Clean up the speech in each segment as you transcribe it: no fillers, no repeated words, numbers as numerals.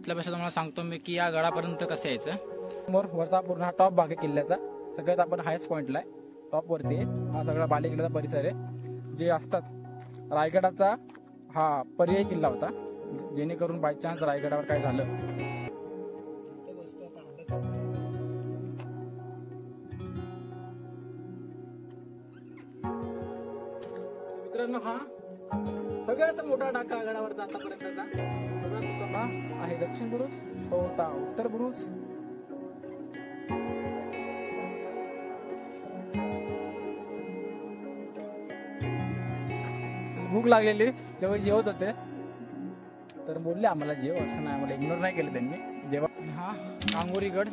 बसल्यापेक्षा तुम्हाला सांगतो मी की या गडापर्यंत कसं यायचं। समोर वरचा पूर्ण हा टॉप भाग आहे किल्ल्याचा, सगळ्यात आपण हायस्ट पॉइंटला आहे, टॉप वरती आहे। हा सगळा बालेकिल्ल्याचा परिसर आहे, जे असतात रायगडाचा हा पर्यायी किल्ला होता, जेणेकरून बाय चान्स रायगडावर काय झालं। मित्रांनो हा सगळ्यात मोठा टाका गडावरचा आतापर्यंतचा सगळा आहे दक्षिण बुरुज, तो होता उत्तर बुरुज। भूक लागलेली, जेव्हा जेवत होते तर बोलले आम्हाला जेव, असं नाही, आम्हाला इग्नोर नाही केलं त्यांनी जेव्हा। हा कांगोरीगड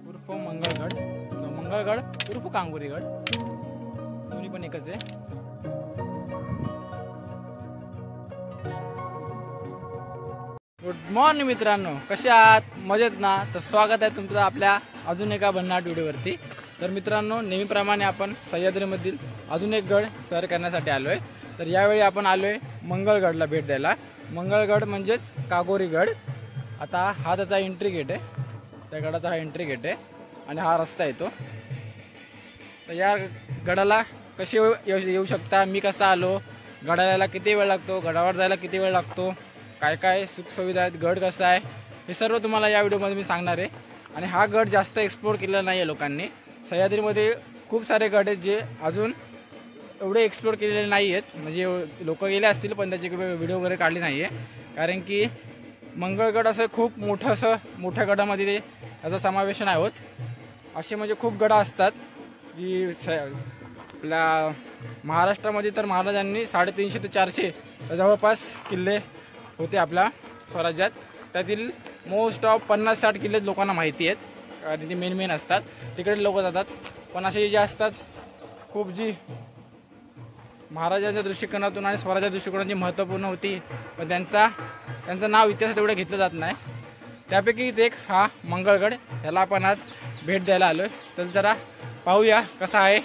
उर्फ मंगळगड, मंगळगड उर्फ कांगोरीगड, दोन्ही पण एकच आहे। गुड मॉर्निंग मित्रांनो, कसे आहात? मजेत ना? तर स्वागत आहे तुमचं आपल्या अजून एका भन्नाट व्हिडिओवरती। तर मित्रांनो, नेहमीप्रमाणे आपण सह्याद्रीमधील अजून एक गड सर करण्यासाठी आलोय। तर यावेळी आपण आलोय मंगळगडला भेट द्यायला। मंगळगड म्हणजेच कांगोरीगड। आता हा त्याचा एंट्री गेट आहे, त्या गडाचा हा एंट्री गेट आहे आणि हा रस्ता येतो। तर या गडाला कसे येऊ शकता, मी कसा आलो, गडाला यायला किती वेळ लागतो, गडावर जायला किती वेळ लागतो, काय काय सुखसुविधा आहेत, गड कसा आहे, हे सर्व तुम्हाला या व्हिडिओमध्ये मी सांगणार आहे। आणि हा गड जास्त एक्सप्लोर केलेला नाही आहे लोकांनी। सह्याद्रीमध्ये खूप सारे गड आहेत जे अजून एवढे एक्सप्लोर केलेले नाही आहेत, म्हणजे लोक गेले असतील पण त्याची व्हिडिओ वगैरे काढली नाही आहे, कारण की मंगळगड असं खूप मोठ्या गडामध्ये त्याचा समावेश नाही होत। असे म्हणजे खूप गड असतात जी आपल्या महाराष्ट्रामध्ये, तर महाराजांनी 350 ते 400 जवळपास किल्ले होते आपल्या स्वराज्यात। त्यातील मोस्ट ऑफ 50-60 किल्ले लोकांना माहिती आहेत आणि ते मेन असतात, तिकडे लोक जातात। पण असे जे असतात खूप जी महाराजांच्या दृष्टिकोनातून आणि स्वराज्याच्या दृष्टिकोनातून महत्त्वपूर्ण होती, पण त्यांचं नाव इतिहासात एवढं घेतलं जात नाही। त्यापैकीच एक हा मंगळगड, याला आपण आज भेट द्यायला आलोय। तर जरा पाहूया कसा आहे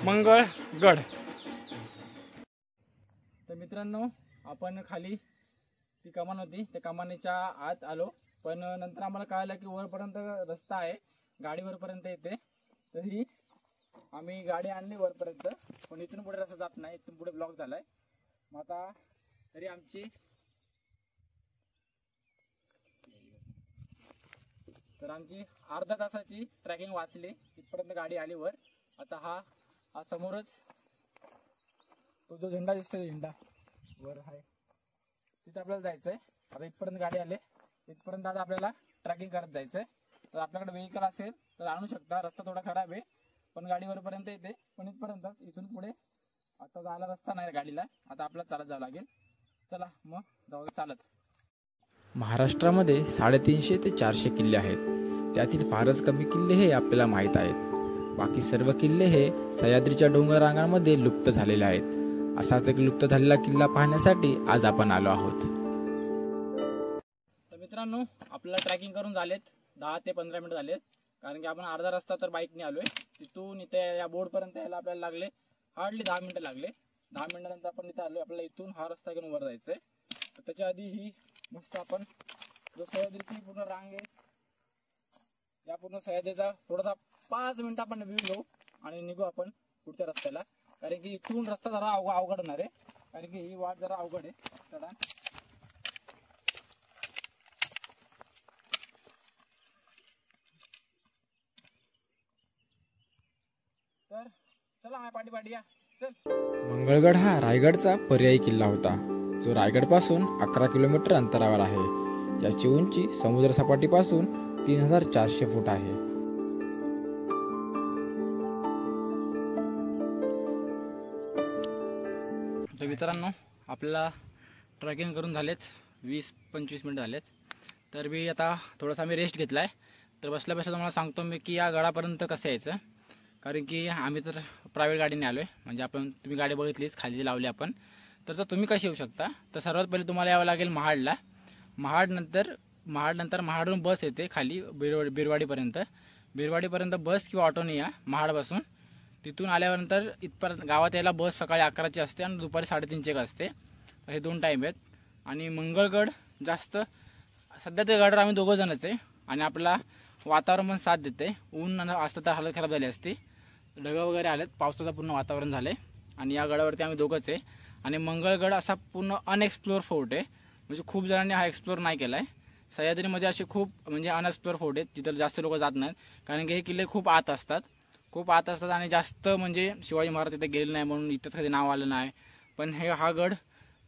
मंगळगड। तर मित्रांनो, आपण खाली ती कमान होती, त्या कमानीच्या आत आलो, पण नंतर आम्हाला कळालं की वरपर्यंत रस्ता आहे, गाडी वरपर्यंत येते। तरी आम्ही गाडी आणली वरपर्यंत, पण इथून पुढे रस्ता जात नाही, इथून पुढे ब्लॉक झालाय। मग आता तरी आमची अर्धा तासाची ट्रॅकिंग वाचली, इथपर्यंत गाडी आली वर। आता हा समोरच तो जो झेंडा दिसतोय, झेंडा वर आहे, तिथे आपल्याला जायचंय। आता इथपर्यंत गाडी आले, इथपर्यंत आता आपल्याला ट्रॅकिंग करत जायचंय। तर आपल्याकडे व्हेकल असेल तर आणू शकता, रस्ता थोडा खराब आहे पण गाडी वरपर्यंत येते, पण इथून पुढे आता जायला रस्ता नाही गाडीला, आता आपल्याला चालत जावं लागेल। चला मग जाऊ चालत। महाराष्ट्रामध्ये 350 ते 400 किल्ले आहेत, त्यातील फारच कमी किल्ले हे आपल्याला माहीत आहेत। बाकी सर्व किल्ले हे सह्याद्रीच्या डोंगर रांगांमध्ये लुप्त झालेले आहेत। असाच एक लुप्त झालेला किल्ला पाहण्यासाठी आज आपण आलो आहोत। तर मित्रांनो, आपल्याला ट्रॅकिंग करून झालेत 10 ते 15 मिनिट झालेत, कारण की आपण अर्धा रस्ता तर बाईकने आलोय। तिथून इथे या बोर्डपर्यंत यायला आपल्याला लागले हार्डली 10 मिनिटं लागले। 10 मिनिटानंतर आपण इथे आलोय, आपल्याला इथून हा रस्ता घेऊन वर जायचंय। तर त्याच्या आधी ही मस्त आपण जो सह्याद्रीची पूर्ण रांग आहे, या पूर्ण सह्याद्रीचा थोडासा 5 मिनिटं आपण व्ह्यू घेऊ आणि निघू आपण पुढच्या रस्त्याला, कारण की इथून रस्ता जरा अवघड होणार आहे, कारण की ही वाट जरा अवघड आहे चढा। तर चला पाठी या, चल। मंगळगड हा रायगडचा पर्यायी किल्ला होता, जो रायगड पासून 11 किलोमीटर अंतरावर आहे। याची उंची समुद्र सपाटीपासून 3400 फूट आहे। तर मित्रांनो, आपल्याला ट्रॅकिंग करून झालेत 20-25 मिनिट झालेत। तर मी आता थोडासा रेस्ट घेतलाय। तर बसल्यापेक्षा तुम्हाला सांगतो मी की या गडापर्यंत कसं यायचं, कारण की आम्ही तर प्रायव्हेट गाडीने आलोय, म्हणजे तुम्ही गाडी बघितलीच खाली लावली आपण। तर तुम्ही कशी येऊ शकता, तर सर्वात पहिले तुम्हाला यावं लागेल महाडला। महाडनंतर महाडवरून बस येते खाली बिरवाडीपर्यंत बस किंवा ऑटोने या महाडपासून। तिथून आल्यानंतर इथपर्यंत गावात यायला बस सकाळी 11ची असते आणि दुपारी 3:30ची असते, हे 2 टाईम आहेत। आणि मंगळगड जास्त सध्या ते गडावर आम्ही 2 जणच आहे आणि आपल्याला वातावरण पण साथ देते. ऊन असतं तर हालत खराब झाली असती. ढगं वगैरे आलेत, पावसाचं पूर्ण वातावरण झालंय आणि या गडावरती आम्ही 2च आहे. आणि मंगळगड असा पूर्ण अनएक्सप्लोर फोर्ट आहे, म्हणजे खूप जणांनी हा एक्सप्लोर नाही केलाय. सह्याद्रीमध्ये असे खूप म्हणजे अनएक्सप्लोर फोर्ट आहेत जिथं जास्त लोक जात नाहीत, कारण की हे किल्ले खूप आत असतात आणि जास्त म्हणजे शिवाजी महाराज तिथे गेले नाही म्हणून इथं कधी नाव आलं नाही. पण हा गड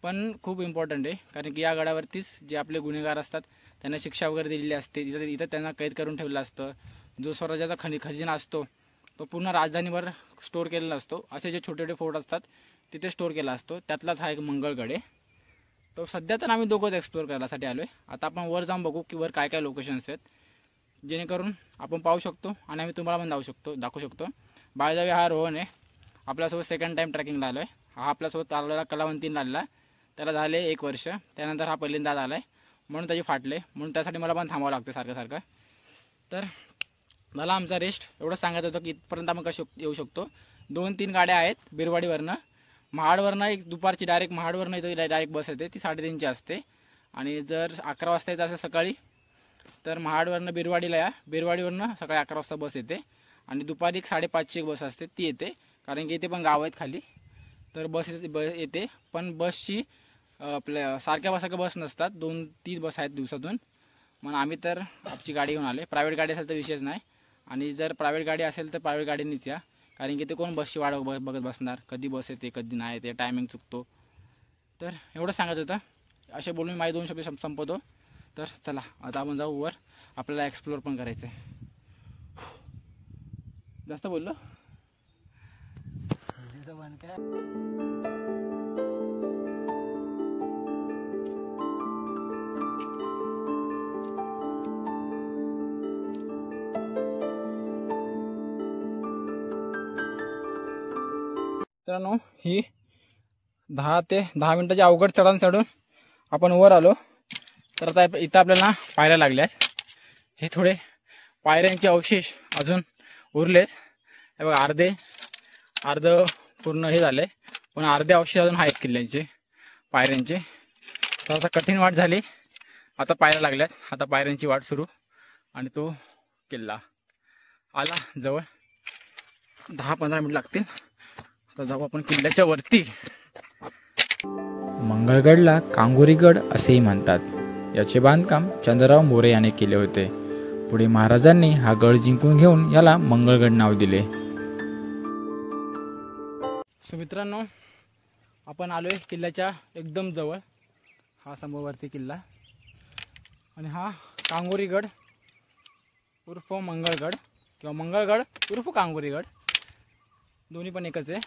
पण खूप इम्पॉर्टंट आहे, कारण की या गडावरतीच जे आपले गुन्हेगार असतात त्यांना शिक्षा वगैरे दिलेली असते. इथं त्यांना कैद करून ठेवलं असतं. जो स्वराज्याचा खजिना असतो तो पूर्ण राजधानीवर स्टोअर केलेला असतो. असे जे छोटे छोटे फोर्ट असतात तिथे स्टोअर केला असतो, त्यातलाच हा एक मंगळगड आहे. तो सध्या तर आम्ही 2च एक्सप्लोअर करण्यासाठी आलोय. आता आपण वर जाऊन बघू की वर काय काय लोकेशन्स आहेत, जेणेकरून आपण पाहू शकतो आणि आम्ही तुम्हाला पण दाखवू शकतो. बाय द वे हा रोहन आहे, आपल्यासोबत सेकंड टाइम ट्रॅकिंगला आलोय. हा आपल्यासोबत आलेला कलावंतीला आलेला, त्याला झाले 1 वर्ष. त्यानंतर हा पहिल्यांदा आलाय म्हणून त्याची फाटले, म्हणून त्यासाठी मला पण थांबावं लागतं सारखं. तर मला आमचा रेस्ट एवढं सांगायचं होतं की इथपर्यंत आपण कसं येऊ शकतो. 2-3 गाड्या आहेत बिरवाडीवरनं. महाडवरनं एक दुपारची डायरेक्ट महाडवरनं इथं डायरेक्ट बस येते, ती 3:30ची असते. आणि जर 11 वाजता यायचं असेल सकाळी तर महाडवरनं बिरवाडीला या. बिरवाडीवरनं सकाळी 11 वाजता बस येते आणि दुपारी 5:30ची एक बस असते, ती येते. कारण की इथे पण गाव आहेत खाली, तर बस येते. पण बसची आपल्या सारख्या बस नसतात, 2-3 बस आहेत दिवसातून. मग आम्ही तर आमची गाडी घेऊन आले. प्रायव्हेट गाडी असेल तर विषयच नाही, आणि जर प्रायव्हेट गाडी असेल तर प्रायव्हेट गाडीनेच या, कारण की ते कोण बसची वाट बघत बसणार, कधी बस येते कधी नाही येते, टायमिंग चुकतो. तर एवढं सांगायचं होतं. असे बोलून मी माझे 2 शब्द संपवतो. तर चला आता आपण जाऊ वर, आपल्याला एक्सप्लोअर पण करायचं आहे. जास्त बोललो. मित्रांनो, ही 10 ते 10 मिनिटाची अवघड चढून आपण वर आलो. तर आता इथं आपल्याला पायऱ्या लागल्यात. हे थोडे पायऱ्यांचे अवशेष अजून उरलेत. हे बघा, अर्ध पूर्ण हे झालंय, पण अर्धे अवशेष अजून आहेत किल्ल्यांचे, पायऱ्यांचे. तर आता कठीण वाट झाली, आता पायऱ्या लागल्यात. आता पायऱ्यांची वाट सुरू आणि तो किल्ला आला जवळ. 10-15 मिनिट लागतील. आता जाऊ आपण किल्ल्याच्या वरती. मंगळगडला कांगोरीगड असेही म्हणतात. याचे बांधकाम चंद्रराव मोरे याने केले होते. पुढे महाराजांनी हा गड जिंकून घेऊन याला मंगळगड नाव दिले. सो मित्रांनो, आपण आलोय किल्ल्याच्या एकदम जवळ. हा समोरवरती किल्ला आणि हा कांगोरीगड उर्फ मंगळगड किंवा मंगळगड उर्फ कांगोरीगड, दोन्ही पण एकच आहे.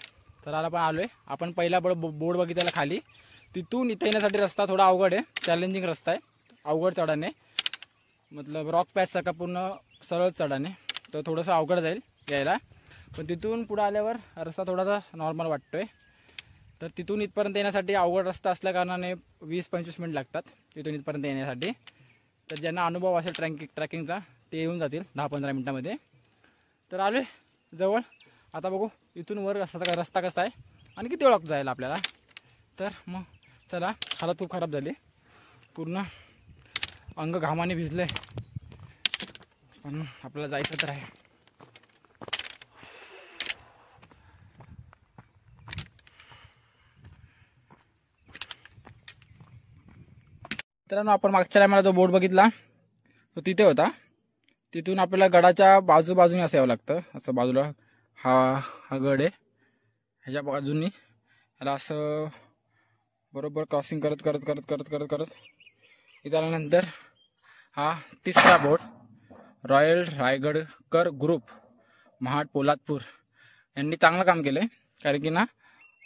तर आला पण आलोय आपण. पहिला बोर्ड बघितला खाली, तिथून इथे येण्यासाठी रस्ता थोडा अवघड आहे, चॅलेंजिंग रस्ता आहे, अवघड चढाने, मतलब रॉक पॅच सारखा पूर्ण सरळ चढाने, तर थोडंसं अवघड जाईल यायला. पण तिथून पुढे आल्यावर रस्ता थोडासा नॉर्मल वाटतोय. तर तिथून इथपर्यंत येण्यासाठी अवघड रस्ता असल्या कारणाने 20-25 मिनिट लागतात तिथून इथपर्यंत येण्यासाठी. तर ज्यांना अनुभव असेल ट्रॅकिंगचा ते येऊन जातील 10-15 मिनिटांमध्ये. तर आलोय जवळ. आता बघू इथून वर रस्ता कसा आहे आणि किती वेळ जायला आपल्याला. तर मग चला. हालत खूप खराब झाली, पूर्ण अंग घामाने भिजले, पण आपल्याला जायचं तर आहे. मित्रांनो, आपण मागच्या टायमाला जो बोर्ड बघितला तो तिथे होता. तिथून आपल्याला गडाच्या बाजूने असं यावं लागतं. असं बाजूला हा गड आहे, ह्याच्या बाजूनी याला असं बरोबर क्रॉसिंग करत इथं आल्यानंतर हा 3रा board, royal Raigadkar group Mahad Poladpur यांनी चांगलं काम केलंय. कारण की ना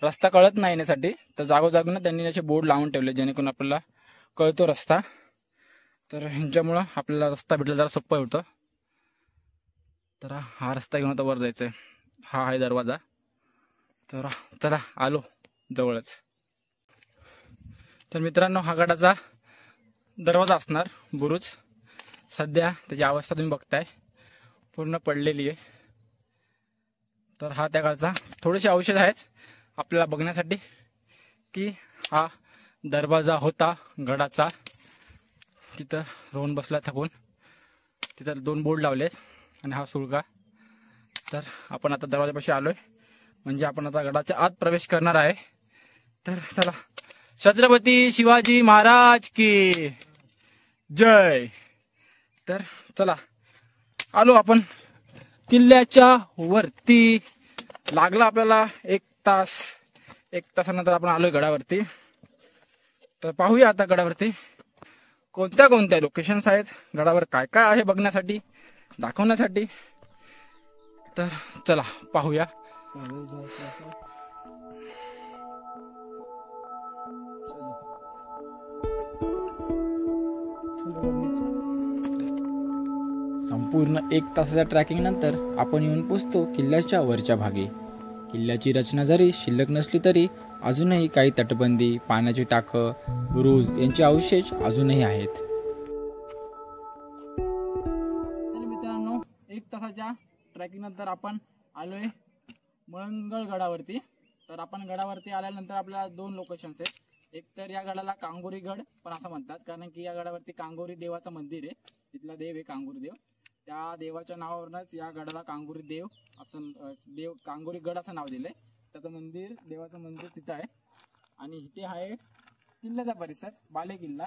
रस्ता कळत नाही येण्यासाठी, तर जागोजागी ना त्यांनी याचे बोर्ड लावून ठेवले जेणेकरून आपल्याला कळतो रस्ता. तर ह्यांच्यामुळं आपल्याला रस्ता भेटला जरा सोपं होतं. तर हा रस्ता घेऊन आता वर जायचं आहे. हा आहे दरवाजा. तर चला आलो जवळच. तर मित्रांनो, हा गडाचा दरवाजा असणार, बुरुज. सध्या त्याची अवस्था तुम्ही बघताय, पूर्ण पडलेली आहे. तर हा त्या काळचा. थोडेसे अवशेष आहेत आपल्याला बघण्यासाठी की हा दरवाजा होता गडाचा. तिथं रोहन बसला थकून. तिथं 2 बोर्ड लावलेत आणि हा सुळका. तर आपण आता दरवाजापाशी आलोय, म्हणजे आपण आता गडाच्या आत प्रवेश करणार आहे. तर चला, छत्रपती शिवाजी महाराज की जय. तर चला, आलो आपण किल्ल्याच्या वरती. लागला आपल्याला 1 तास. 1 तासानंतर आपण आलोय गडावरती. तर पाहूया आता गडावरती कोणत्या कोणत्या लोकेशन्स आहेत, गडावर काय काय आहे बघण्यासाठी, दाखवण्यासाठी. तर चला पाहूया. संपूर्ण 1 तासाच्या ट्रॅकिंग नंतर आपण येऊन पोचतो किल्ल्याच्या वरच्या भागी. किल्ल्याची रचना जरी शिल्लक नसली तरी अजूनही काही तटबंदी, पाण्याची टाकं, बुरुज यांचे अवशेष अजूनही आहेत. तर मित्रांनो, 1 तासाच्या ट्रॅकिंग नंतर आपण आलोय मंगळगडावरती. तर आपण गडावरती आल्यानंतर आपल्याला 2 लोकेशन्स आहेत. एक तर या गडाला कांगोरी गड पण असं म्हणतात, कारण की या गडावरती कांगोरी देवाचं मंदिर आहे. तिथला देव आहे कांगोरी देव. त्या देवाच्या नावावरूनच या गडाला कांगोरी देव असं कांगोरी गड असं नाव दिलंय. त्याचं मंदिर, देवाचं मंदिर तिथं आहे. आणि इथे आहे किल्ल्याचा परिसर, बाले किल्ला.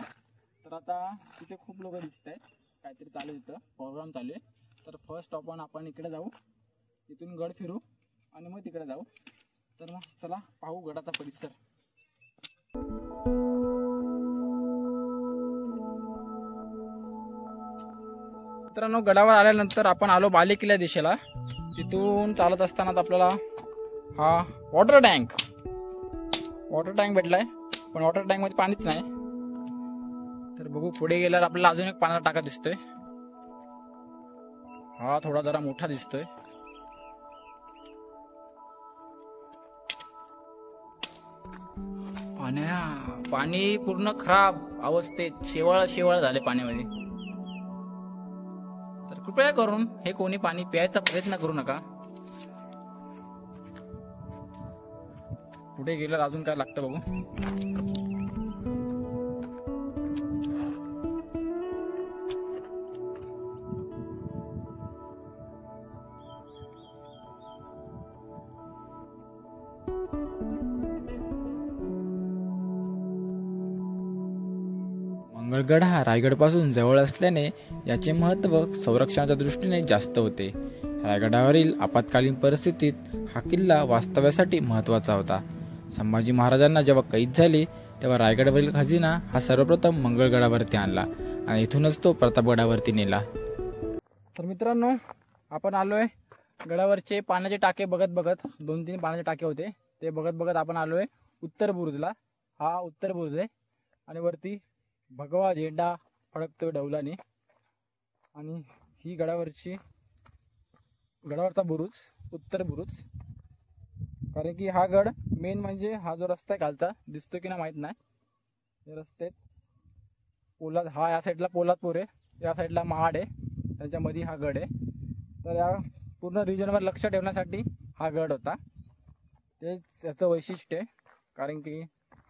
तर आता तिथे खूप लोक दिसत आहेत, काहीतरी चालू आहे, तिथं प्रोग्राम चालू आहे. तर फर्स्ट आपण इकडे जाऊ, इथून गड फिरू आणि मग तिकडे जाऊ. तर मग चला पाहू गडाचा परिसर. मित्रांनो, गडावर आल्यानंतर आपण आलो बाले किल्ल्या दिशेला. तिथून चालत असताना आपल्याला हा वॉटर टँक भेटलाय, पण वॉटर टँक मध्ये पाणीच नाही. तर बघू, पुढे गेल्यावर आपल्याला अजून एक पाण्याचा टाका दिसतोय. हा थोडा जरा मोठा दिसतोय. पाणी पूर्ण खराब अवस्थेत, शेवाळ झाले पाण्यामध्ये. तर कृपया करून हे कोणी पाणी प्यायचा प्रयत्न करू नका. पुढे गेल्यावर अजून काय लागतं बघू. मंगळगड हा रायगडपासून जवळ असल्याने याचे महत्त्व संरक्षणाच्या दृष्टीने जास्त होते. रायगडावरील आपत्कालीन परिस्थितीत हा किल्ला वास्तव्यासाठी महत्त्वाचा होता. संभाजी महाराजांना जेव्हा कैद झाले तेव्हा रायगडावरील खजिना हा सर्वप्रथम मंगळगडावरती आणला आणि इथूनच तो प्रतापगडावरती नेला. तर मित्रांनो, आपण आलोय गडावरचे पाण्याचे टाके बघत 2-3 पाण्याचे टाके होते, ते बघत आपण आलोय उत्तर बुरुजला. हा उत्तर बुरुज आहे आणि वरती भगवा झेंडा फडकतोय डौलाने. आणि ही गडावरचा बुरुज, उत्तर बुरुज. कारण की हा गड मेन म्हणजे हा जो रस्ता आहे खालचा, दिसतो की ना माहित नाही, हे रस्ते हा या साईडला पोलादपूर आहे, या साईडला महाड आहे, त्याच्यामध्ये हा गड आहे. तर या पूर्ण रिजनवर लक्ष ठेवण्यासाठी हा गड होता. तेच याचं वैशिष्ट्य आहे. कारण की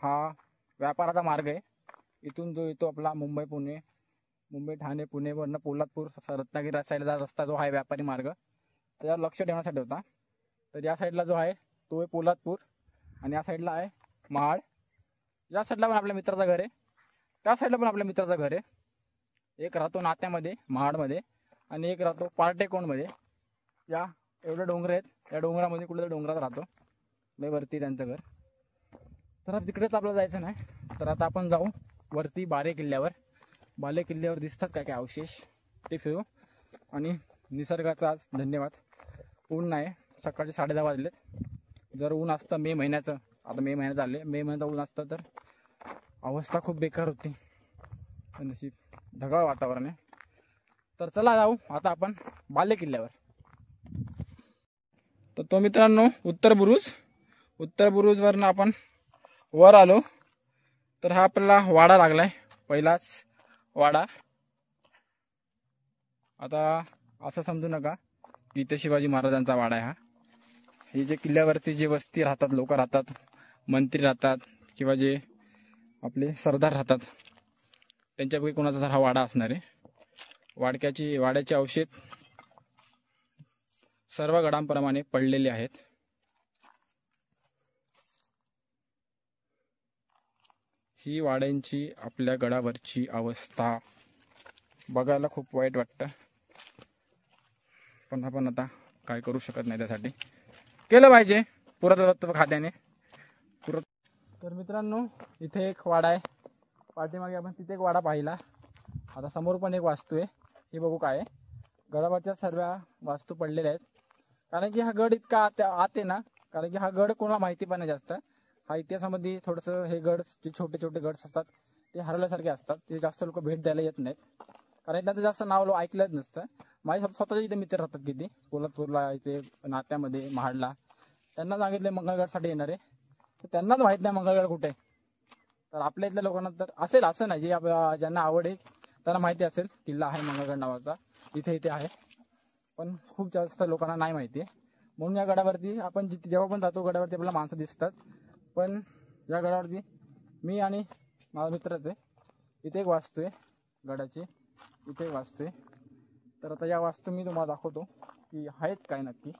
हा व्यापाराचा मार्ग आहे. इथून जो येतो आपला मुंबई ठाणे पुणेवरनं पोलादपूर रत्नागिरी साईडला रस्ता जो आहे व्यापारी मार्ग, त्याच्यावर लक्ष ठेवण्यासाठी होता. तर या साईडला जो आहे तो आहे पोलादपूर आणि या साईडला आहे महाड. या साईडला पण आपल्या मित्राचं घर आहे, त्या साईडला पण आपल्या मित्राचं घर आहे. एक राहतो नात्यामध्ये महाडमध्ये आणि एक राहतो पार्टेकोणमध्ये. या एवढे डोंगर आहेत, या डोंगरामध्ये कुठल्या डोंगरात राहतो, लय वरती त्यांचं घर. तर तिकडेच आपल्याला जायचं नाही. तर आता आपण जाऊ वरती बाले किल्ल्यावर दिसतात काय काय अवशेष, ते फिरू. आणि निसर्गाचा आज धन्यवाद, ऊन नाही. सकाळचे 10:30 वाजलेत. जर ऊन असतं मे महिन्याचं, आता मे महिन्यात आले, मे महिन्याचं ऊन असतं तर अवस्था खूप बेकार होती. नशीब ढगाळ वातावरण आहे. तर चला जाऊ आता आपण बाले किल्ल्यावर. तर तो मित्रांनो उत्तर बुरुजवरनं आपण वर आलो. तर हा आपल्याला वाडा लागलाय, पहिलाच वाडा. आता असं समजू नका इथे शिवाजी महाराजांचा वाडा आहे हा. हे जे किल्ल्यावरती जे वस्ती राहतात, लोक राहतात, मंत्री राहतात किंवा जे आपले सरदार राहतात, त्यांच्यापैकी कोणाचा तर हा वाडा असणार आहे. वाड्याचे अवशेष सर्व गडांप्रमाणे पडलेले आहेत. ही वाड्यांची आपल्या गडावरची अवस्था बघायला खूप वाईट वाटतं, पण आपण आता काय करू शकत नाही. त्यासाठी केलं पाहिजे पुरातत्व खात्याने. तर मित्रांनो, इथे एक वाडा आहे. पाठीमागे आपण तिथे एक वाडा पाहिला. आता समोर पण एक वास्तू आहे. हे बघू काय आहे. गडावरच्या सर्व वास्तू पडलेल्या आहेत. कारण की हा गड इतका आत आहे ना, कारण की हा गड कोणाला माहिती पण नाही जास्त. हा इतिहासामध्ये थोडंसं हे गड जे छोटे छोटे गड असतात ते हरवल्यासारखे असतात. ते जास्त लोक भेट द्यायला येत नाहीत, कारण त्यांचं जास्त नाव ऐकलंच नसतं. माझे स्वतःचे इथे मित्र राहतात किती कोल्हापूरला, इथे नात्यामध्ये, महाडला. त्यांना सांगितले मंगळगडसाठी येणार आहे, तर त्यांनाच माहीत नाही मंगळगड कुठे आहे. तर आपल्या इथल्या लोकांना तर असेल असं नाही, जे ज्यांना आवड आहे त्यांना माहिती असेल किल्ला आहे मंगळगड नावाचा, इथे आहे. पण खूप जास्त लोकांना नाही माहिती आहे. म्हणून या गडावरती आपण जेव्हा पण जातो गडावरती आपल्याला माणसं दिसतात. पण या गडावरती मी आणि माझा मित्रच आहे. इथे एक वास्तू आहे गडाची, इथे एक वास्तू आहे. तर आता या वास्तू मी तुम्हाला दाखवतो की आहेत काय नक्की.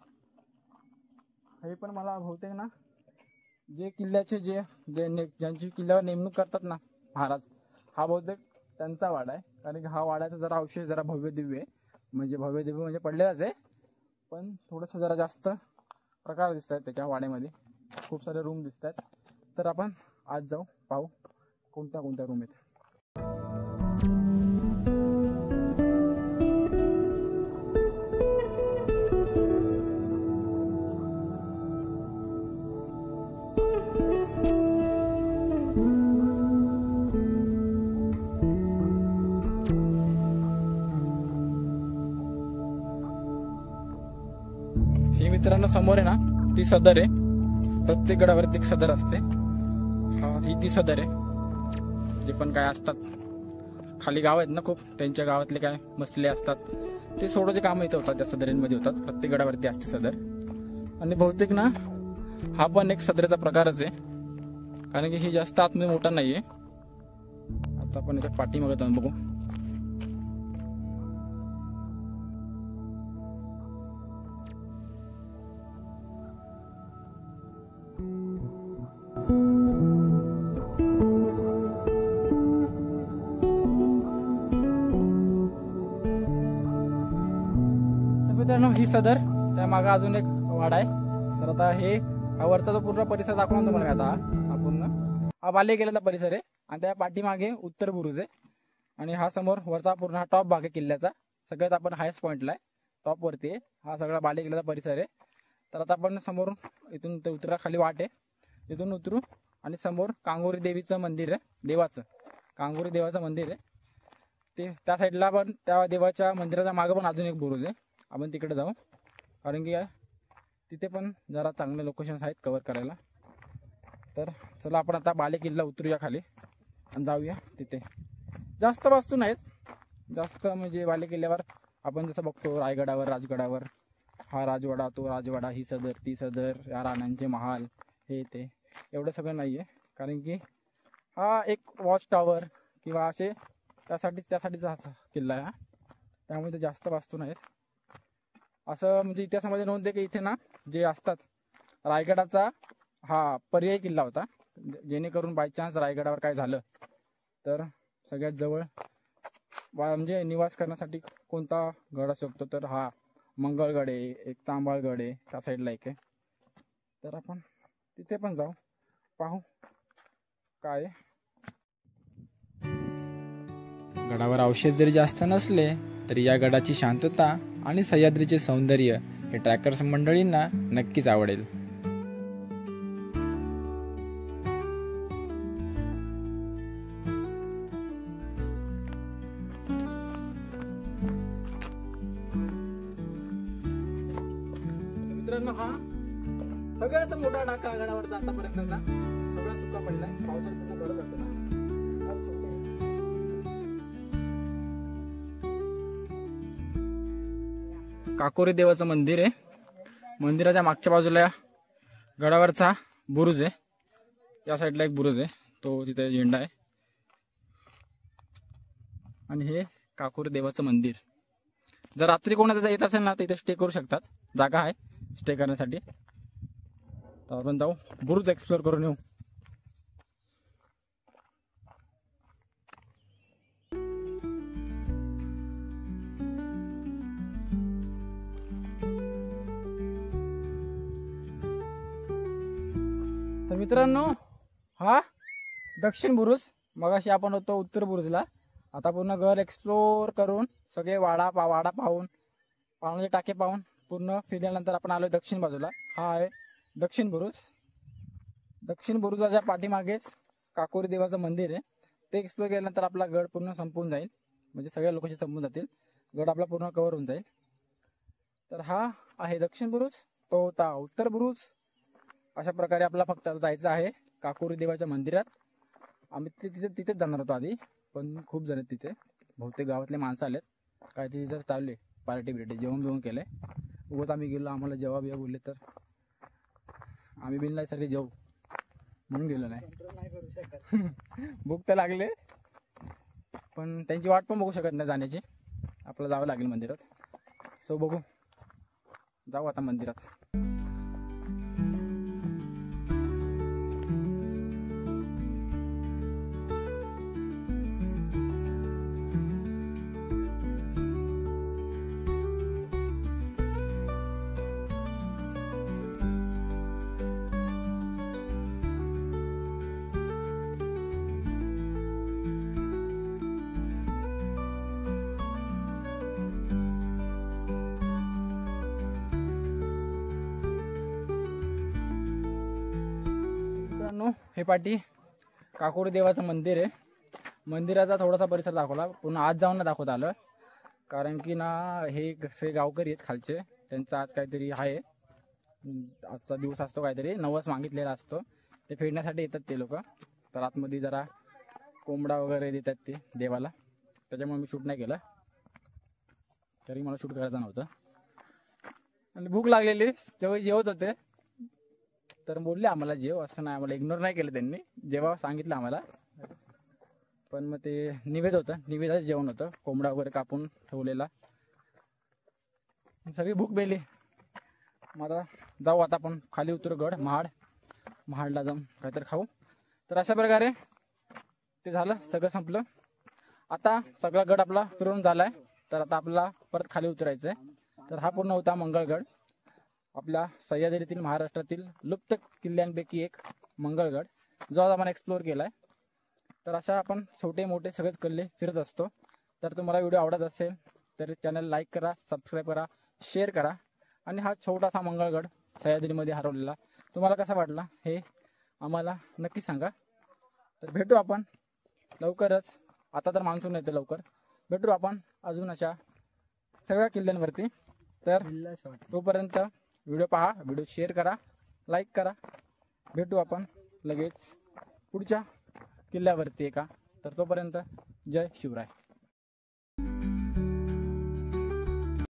हे पण मला बहुतेक ना, जे किल्ल्याचे ज्यांची किल्ल्यावर नेमणूक करतात ना महाराज, हा बहुतेक त्यांचा वाडा आहे. कारण की हा वाड्याचा जरा अवशेष जरा भव्य दिव्य आहे. म्हणजे पडलेलाच आहे, पण थोडंसं जरा जास्त प्रकार दिसत आहेत त्याच्या वाड्यामध्ये. खूप सारे रूम दिसत आहेत. तर आपण आज जाऊ, पाहू कोणत्या कोणत्या रूम आहेत. ही मित्रांनो समोर आहे ना, ती सदर आहे. प्रत्येक गडावरती एक सदर असते. ही ती सदर आहे. जे पण काय असतात खाली गाव आहेत ना खूप, त्यांच्या गावातले काय मसले असतात ते सोडायचे काम इथे होतात, त्या सदरींमध्ये होतात. प्रत्येक गडावरती असते सदर. आणि बहुतेक ना हा पण एक सदरेचा प्रकारच आहे, कारण की ही जास्त आतमध्ये मोठा नाहीये. आता आपण याच्या पाठीमागे जाऊन बघू. मित्रांनो, ही सदर, त्या मागे अजून एक वाडा आहे. तर आता हा वरचा जो पूर्ण परिसर दाखवून तुम्हाला आता हा पूर्ण हा बाले गेलेला परिसर आहे. आणि त्या पाठीमागे उत्तर बुरुज आहे. आणि हा समोर वरचा पूर्ण हा टॉप भाग आहे किल्ल्याचा. सगळ्यात आपण हायस्ट पॉईंटला आहे, टॉप वरती आहे. हा सगळा बाले गेलेला परिसर आहे. तर आता आपण समोर इथून उतरा, खाली वाट आहे, इथून उतरू आणि समोर कांगोरी देवीचं मंदिर आहे. कांगोरी देवाचं मंदिर आहे ते. त्या साईडला पण त्या देवाच्या मंदिराच्या मागे पण अजून एक बुरुज आहे. आपण तिकडे जाऊ, कारण की तिथे पण जरा चांगले लोकेशन्स आहेत कव्हर करायला. तर चला आपण आता बाले किल्ला उतरूया खाली आणि जाऊया. तिथे जास्त वास्तू नाहीत, जास्त म्हणजे बाले किल्ल्यावर आपण जसं बघतो राजगडावर हा राजवाडा, तो राजवाडा, ही सदर, ती सदर, या राण्यांचे महाल, हे ते एवढं सगळं नाही आहे. कारण की हा एक वॉच टॉवर किंवा असे त्यासाठीचा हा किल्ला आहे. त्यामुळे ते जास्त वास्तू नाहीत. असं म्हणजे इतिहासामध्ये नोंद आहे की इथे ना जे असतात, रायगडाचा हा पर्यायी किल्ला होता. जेणेकरून बाय चान्स रायगडावर काय झालं तर सगळ्यात जवळ म्हणजे निवास करण्यासाठी कोणता गड असू शकतो, तर हा मंगळगड आहे, एक तांबाळगड आहे, त्या साईडला एक आहे. तर आपण तिथे पण जाऊ, पाहू काय. गडावर अवशेष जरी जास्त नसले तरी या गडाची शांतता आणि सह्याद्रीचे सौंदर्य हे ट्रॅकर्स मंडळींना नक्कीच आवडेल. मित्रांनो, हा सगळ्यात मोठा टाका गडावरचा आतापर्यंतचा, सगळा सुका पडलाय. पावसात पूर्ण भरत असतो ना. काकोरी देवाचं मंदिर आहे. मंदिराच्या मागच्या बाजूला गडावरचा बुरुज आहे. या साईडला एक बुरुज आहे, तो तिथे झेंडा आहे. आणि हे काकूर देवाचं मंदिर. जर रात्री कोणाचा येत असेल ना तर इथे स्टे करू शकतात, जागा आहे स्टे करण्यासाठी. तर आपण जाऊ बुरुज एक्सप्लोर करून येऊ. तर मित्रांनो, हा दक्षिण बुरुज. मगाशी आपण होतो उत्तर बुरुजला. आता पूर्ण घर एक्सप्लोर करून सगळे वाडा पाहून पाण्याचे टाके पाहून पूर्ण फिरल्यानंतर आपण आलोय दक्षिण बाजूला. हा आहे दक्षिण बुरुज. दक्षिण बुरुजाच्या पाठीमागेच काकोरी देवाचं मंदिर आहे. ते एक्सप्लोर केल्यानंतर आपला गड पूर्ण संपून जाईल, म्हणजे सगळ्या लोकांशी संपून जातील, गड आपला पूर्ण कव्हर होऊन जाईल. तर हा आहे दक्षिण बुरुज, तो होता उत्तर बुरुज. अशा प्रकारे आपला फक्त जायचं आहे काकोरी देवाच्या मंदिरात. आम्ही तिथेच जाणार होतो आधी, पण खूप जण तिथे, बहुतेक गावातले माणसं आलेत, काय तिथे चालू आहे पार्टी जेवण केलंय. उगाच आम्ही गेलो, आम्हाला जेव्हा बिवा बोलले तर आम्ही बिनला सगळे जेवू म्हणून गेलो नाही. भूक तर लागले, पण त्यांची वाट पण बघू शकत नाही जाण्याची. आपल्याला जावं लागेल मंदिरात. सो बघू, जाऊ आता मंदिरात. हे पाठी काकोरी देवाचं मंदिर आहे. मंदिराचा थोडासा परिसर दाखवला, पुन्हा आज जाऊन ना दाखवत आलं, कारण की ना हे कसे गावकरी आहेत खालचे, त्यांचा आज काहीतरी आहे, आजचा दिवस असतो, काहीतरी नवस मागितलेला असतो, ते फेडण्यासाठी येतात ते लोक. तर आतमध्ये जरा कोंबडा वगैरे देतात ते देवाला, त्याच्यामुळे मी शूट नाही केलं, तरी मला शूट करायचं नव्हतं. आणि भूक लागलेली, जेवत होते, तर बोलले आम्हाला जेव, असं नाही, आम्हाला इग्नोर नाही केलं त्यांनी, जेव्हा सांगितलं आम्हाला. पण मग ते निवेद होतं, निवेदाचं जेवण होतं, कोंबडा वगैरे कापून ठेवलेला. सगळी भूक बेली. मग आता जाऊ, आता आपण खाली उतरू गड महाडला जाऊन काहीतरी खाऊ. तर अशा प्रकारे ते झालं, सगळं संपलं. आता सगळा गड आपला फिरून झालाय, तर आता आपल्याला परत खाली उतरायचं आहे. तर हा पूर्ण होता मंगळगड, आपल्या सह्याद्रीतील महाराष्ट्रातील लुप्त किल्ल्यांपैकी एक मंगळगड, जो आज आपण एक्सप्लोर केलाय. तर अशा आपण छोटे मोठे सगळेच किल्ले फिरत असतो. तर तुम्हाला व्हिडिओ आवडत असेल तर चॅनल लाईक करा, सबस्क्राईब करा, शेअर करा. आणि हा छोटासा मंगळगड सह्याद्रीमध्ये हरवलेला तुम्हाला कसा वाटला हे आम्हाला नक्की सांगा. तर भेटू आपण लवकरच, आता तर मान्सून येतं, लवकर भेटू आपण अजून अशा सगळ्या किल्ल्यांवरती. तर तोपर्यंत व्हिडिओ पहा, व्हिडिओ शेअर करा, लाईक करा. भेटू आपण लगेच पुढच्या किल्ल्यावरती एका. तर तोपर्यंत जय शिवराय.